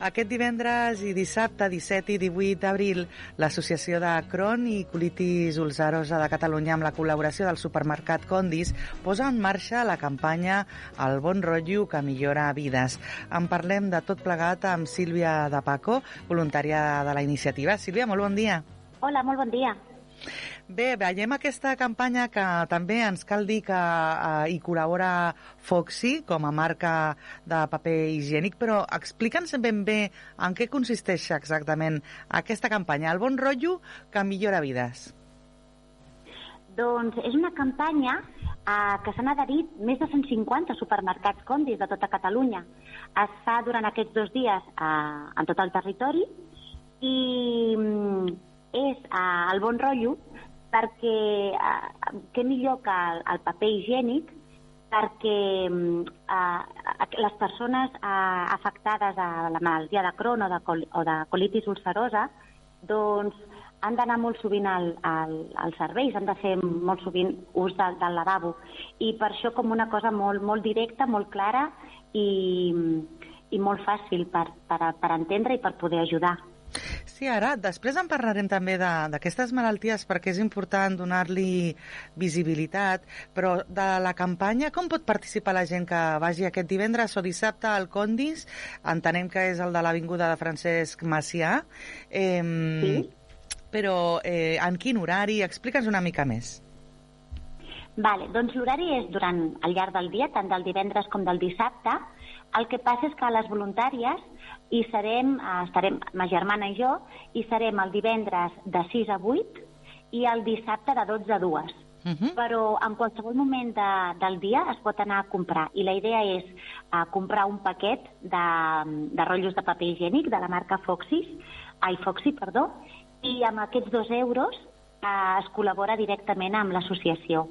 Aquest divendres i dissabte, 17 i 18 d'abril, l'Associació de Crohn i Colitis Ulcerosa de Catalunya, amb la col·laboració del supermercat Condis, posa en marxa la campanya El bon rotllo que millora vides. En parlem de tot plegat amb Sílvia de Paco, voluntària de la iniciativa. Sílvia, molt bon dia. Hola, molt bon dia. Bé, veiem aquesta campanya que també ens cal dir que hi col·labora Foxy com a marca de paper higiènic, però explica'ns ben bé en què consisteix exactament aquesta campanya, El bon rotllo que millora vides. Doncs és una campanya que s'han adherit més de 150 supermercats Condis de tota Catalunya. Es fa durant aquests 2 dies en tot el territori i és el bon rotllo perquè què millor que el paper higiènic, perquè les persones afectades a la malaltia de Crohn o de colitis ulcerosa doncs han d'anar molt sovint als serveis, han de fer molt sovint ús del lavabo, i per això com una cosa molt directa, molt clara i molt fàcil per entendre i per poder ajudar. Sí, ara, després en parlarem també d'aquestes malalties perquè és important donar-li visibilitat, però de la campanya, com pot participar la gent que vagi aquest divendres o dissabte al Condis? Entenem que és el de l'Avinguda de Francesc Macià. Sí. Però en quin horari? Explica'ns una mica més. Vale, doncs l'horari és al llarg del dia, tant del divendres com del dissabte. El que passa és que les voluntàries estarem, ma germana i jo, i serem el divendres de 6 a 8 i el dissabte de 12 a 2. Però en qualsevol moment del dia es pot anar a comprar. I la idea és comprar un paquet de rotllos de paper higiènic de la marca Foxy, i amb aquests 2 euros es col·labora directament amb l'associació.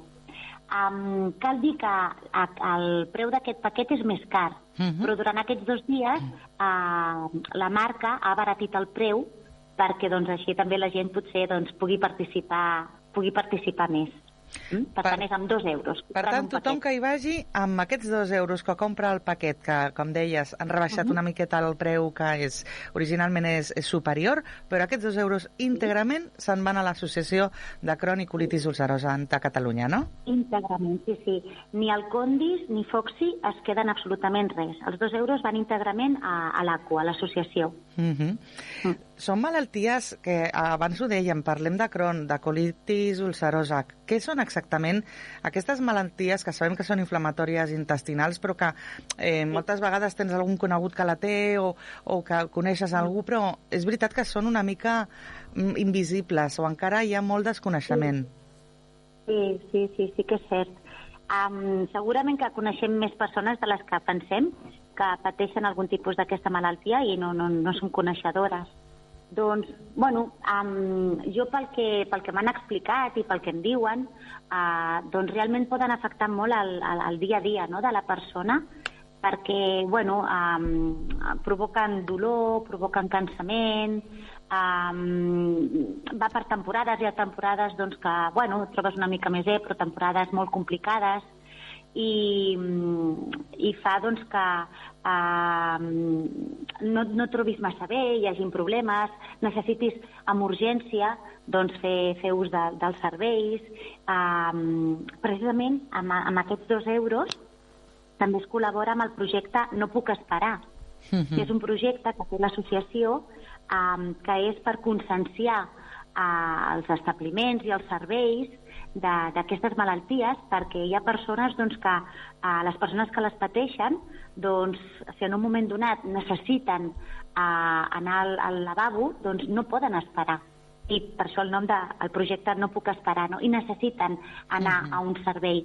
Cal dir que el preu d'aquest paquet és més car, però durant aquests 2 dies la marca ha abaratit el preu perquè així també la gent potser pugui participar més. Per tant, és amb 2 euros. Per tant, tothom que hi vagi, amb aquests 2 euros que compra el paquet, que, com deies, han rebaixat una miqueta el preu que originalment és superior, però aquests 2 euros íntegrament se'n van a l'Associació de Crohn i Colitis Ulcerosa de Catalunya, no? Íntegrament, sí. Ni el Condis ni Foxy es queden absolutament res. Els 2 euros van íntegrament a l'ACU, a l'associació. Són malalties que, abans ho dèiem, parlem de Crohn, de colitis ulcerosa. Què són exactament aquestes malalties que sabem que són inflamatòries intestinals, però que moltes vegades tens algun conegut que la té o que coneixes algú, però és veritat que són una mica invisibles o encara hi ha molt desconeixement. Sí que és cert. Segurament que coneixem més persones de les que pensem que pateixen algun tipus d'aquesta malaltia i no són coneixedores. Doncs, jo pel que m'han explicat i pel que em diuen, doncs realment poden afectar molt el dia a dia, no?, de la persona, perquè, provoquen dolor, provoquen cansament, va per temporades, hi ha temporades que, et trobes una mica més però temporades molt complicades, i fa que no trobis massa bé, hi hagin problemes, necessitis amb urgència fer ús dels serveis. Precisament amb aquests 2 euros també es col·labora amb el projecte No puc esperar, que és un projecte que té l'associació que és per conscienciar els establiments i els serveis d'aquestes malalties, perquè hi ha persones que les persones que les pateixen, si en un moment donat necessiten anar al lavabo, no poden esperar. I per això el nom del projecte No puc esperar, no? I necessiten anar a un servei.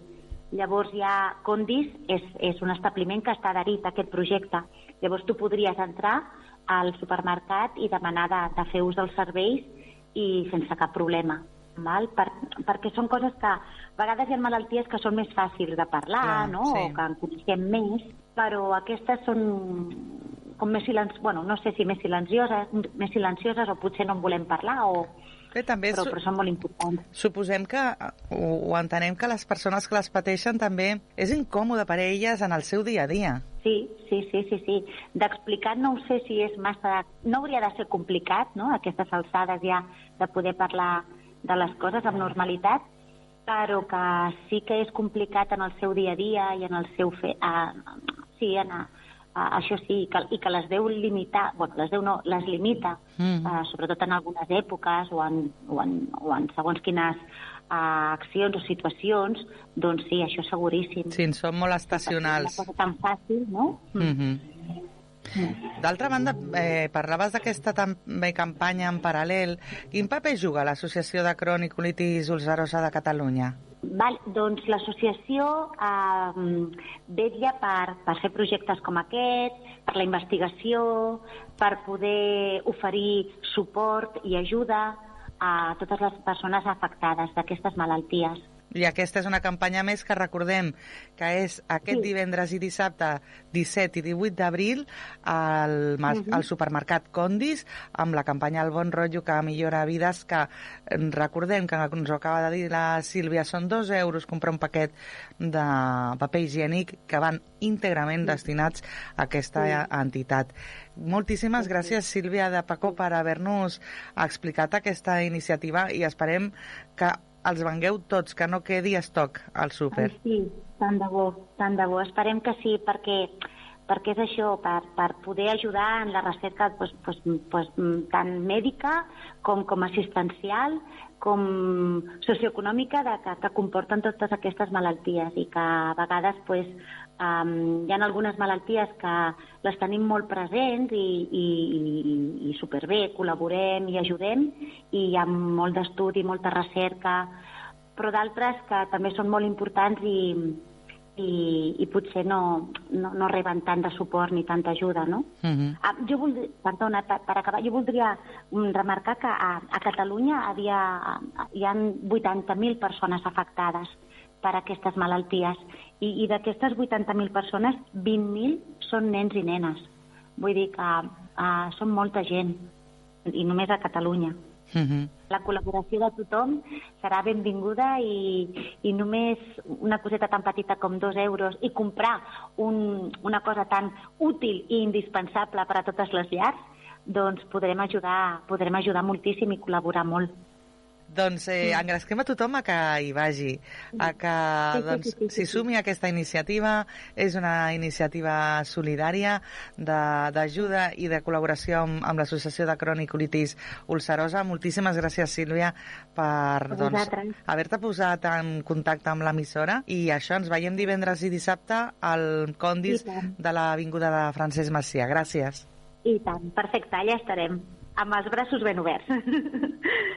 Llavors Condis és un establiment que està adherit a aquest projecte. Llavors tu podries entrar al supermercat i demanar de fer ús dels serveis i sense cap problema. Perquè són coses que a vegades hi ha malalties que són més fàcils de parlar, no? O que en coneixem més, però aquestes són com més silencioses, no sé si més silencioses o potser no en volem parlar, o Bé, també però són molt importants. Suposem que, o entenem que les persones que les pateixen també és incòmode per a elles en el seu dia a dia. Sí. D'explicar no ho sé si és massa... No hauria de ser complicat, no?, a aquestes alçades ja, de poder parlar de les coses amb normalitat, però que sí que és complicat en el seu dia a dia i en el seu això sí, i que les deu limitar, les deu no, les limita, sobretot en algunes èpoques o en segons quines accions o situacions, doncs sí, això seguríssim. Sí, són molt estacionals. Una cosa tan fàcil, no? D'altra banda, parlaves d'aquesta també campanya en paral·lel. Quin paper juga l'Associació de Crohn i Colitis Ulcerosa de Catalunya? Doncs l'associació vetlla per fer projectes com aquest, per la investigació, per poder oferir suport i ajuda a totes les persones afectades d'aquestes malalties. I aquesta és una campanya més que recordem que és aquest divendres i dissabte 17 i 18 d'abril al supermercat Condis amb la campanya El bon rotllo que millora vides, que recordem que ens ho acaba de dir la Sílvia, són 2 euros comprar un paquet de paper higiènic que van íntegrament destinats a aquesta entitat. Moltíssimes gràcies, Sílvia de Paco, per haver-nos explicat aquesta iniciativa i esperem que els vengueu tots, que no quedi estoc al súper. Sí, tant de bo, tant de bo. Esperem que sí, perquè és això, per poder ajudar en la recerca tant mèdica com assistencial, com socioeconòmica que comporten totes aquestes malalties i que a vegades hi ha algunes malalties que les tenim molt presents i superbé, col·laborem i ajudem i hi ha molt d'estudi, molta recerca, però d'altres que també són molt importants i potser no reben tant de suport ni tanta ajuda, no? Jo voldria, perdona, per acabar, jo voldria remarcar que a Catalunya hi ha 80.000 persones afectades per aquestes malalties i d'aquestes 80.000 persones, 20.000 són nens i nenes. Vull dir que són molta gent i només a Catalunya. La col·laboració de tothom serà benvinguda i només una coseta tan petita com 2 euros i comprar una cosa tan útil i indispensable per a totes les llars, doncs podrem ajudar moltíssim i col·laborar molt. Doncs engresquem a tothom a que hi vagi, a que s'hi sumi a aquesta iniciativa. És una iniciativa solidària d'ajuda i de col·laboració amb l'Associació de Crohn i Colitis Ulcerosa. Moltíssimes gràcies, Sílvia, per haver-te posat en contacte amb l'emissora. I això, ens veiem divendres i dissabte al Condis de l'Avinguda de Francesc Macià. Gràcies. I tant, perfecte, allà estarem, amb els braços ben oberts.